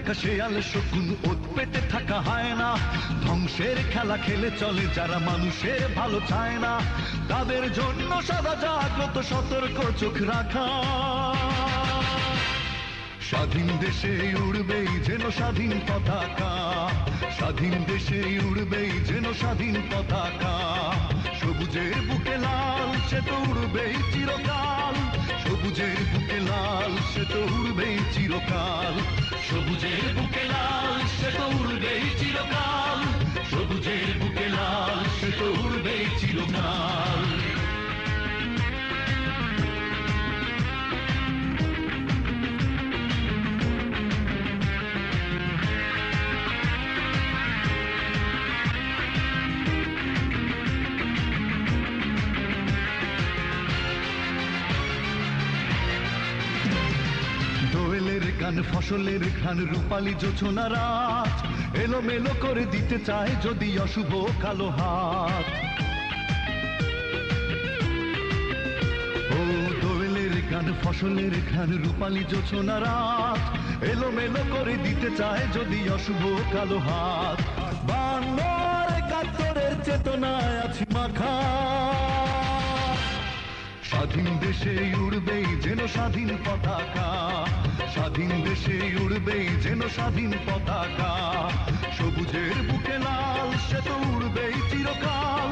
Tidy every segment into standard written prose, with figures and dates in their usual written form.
থাকা শেয়াল শকুন, ওত পেতে থাকা হায়না, ধ্বংসের খেলা খেলে চলে যারা মানুষের ভালো চায় না, তাদের জন্য সদা জাগ্রত সতর্ক চোখ রাখা। স্বাধীন দেশে উড়বেই যেন স্বাধীন পতাকা, স্বাধীন দেশে উড়বেই যেন স্বাধীন পতাকা, সবুজের বুকে লাল সে তো উড়বেই চিরকাল, সবুজের বুকে লাল সে তো উড়বেই চিরকাল, সবুজের বুকে লাল সে তো উড়বেই চিরকাল, সবুজের বুকে লাল সে তো উড়বেই চিরকাল। দোয়েলের গান, ফসলের ঘ্রাণ, রূপালী জোছনা রাত, এলোমেলো করে দিতে চায় যদি অশুভ কালো হাত। ও দোয়েলের গান, ফসলের ঘ্রাণ, রূপালী জোছনা রাত, এলোমেলো করে দিতে চায় যদি অশুভ কালো হাত। 52-71 চেতনায় আছি মাখা, স্বাধীন দেশে উড়বেই যেন স্বাধীন পতাকা, স্বাধীন দেশে উড়বেই যেন স্বাধীন পতাকা, সবুজের বুকে লাল সে তো উড়বেই চিরকাল,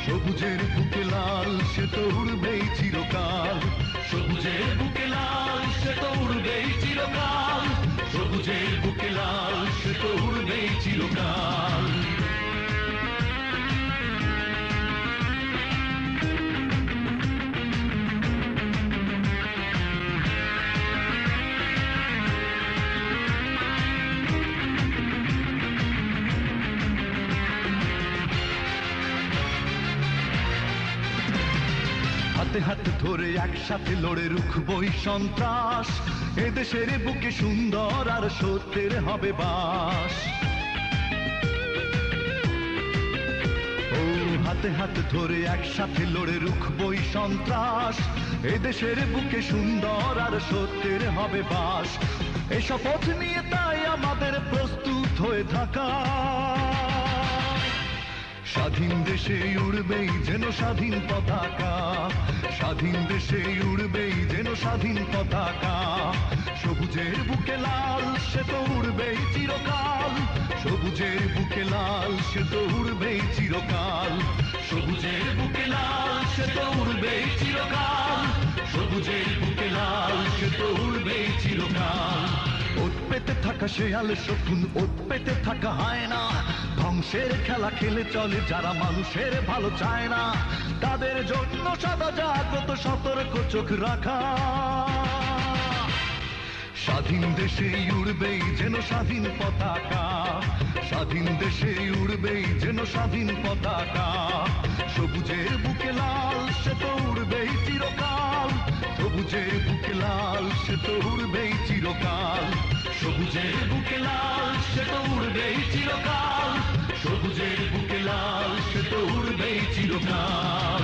সবুজের বুকে লাল সে তো উড়বেই চিরকাল, সবুজের বুকে লাল সে তো উড়বেই চিরকাল, সবুজের বুকে লাল সে তো উড়বেই চিরকাল। হাতে হাতে ধরে একসাথে লড়ে রুখবই সন্ত্রাস, এদেশের বুকে সুন্দর আর সত্যের হবে বাস। ও হাতে হাতে ধরে একসাথে লড়ে রুখবই সন্ত্রাস, এদেশের বুকে সুন্দর আর সত্যের হবে বাস। এ শপথ নিয়ে তাই আমাদের প্রস্তুত হয়ে থাকা, স্বাধীন দেশে উড়বেই যেন স্বাধীন পতাকা, স্বাধীন দেশে উড়বেই যেন স্বাধীন পতাকা, সবুজের বুকে লাল সে তো উড়বেই চিরকাল, সবুজের বুকে লাল সে তো উড়বেই চিরকাল, সবুজের বুকে লাল সে তো উড়বেই চিরকাল, সবুজের বুকে লাল সে তো উড়বেই চিরকাল। ওত পেতে থাকা শেয়াল শকুন, ওত পেতে থাকা হায়না, ধ্বংসের খেলা খেলে চলে যারা মানুষের ভালো চায় না, তাদের জন্য সদা জাগ্রত সতর্ক চোখ রাখা। স্বাধীন দেশে উড়বেই যেন স্বাধীন পতাকা, স্বাধীন দেশে উড়বেই যেন স্বাধীন পতাকা, সবুজের বুকে লাল সে তো উড়বেই চিরকাল, সবুজের বুকে লাল সে তো উড়বেই চিরকাল, সবুজের বুকে লাল সে তো উড়বেই চিরকাল, সবুজের বুকে লাল সে তো উড়বেই চিরকাল।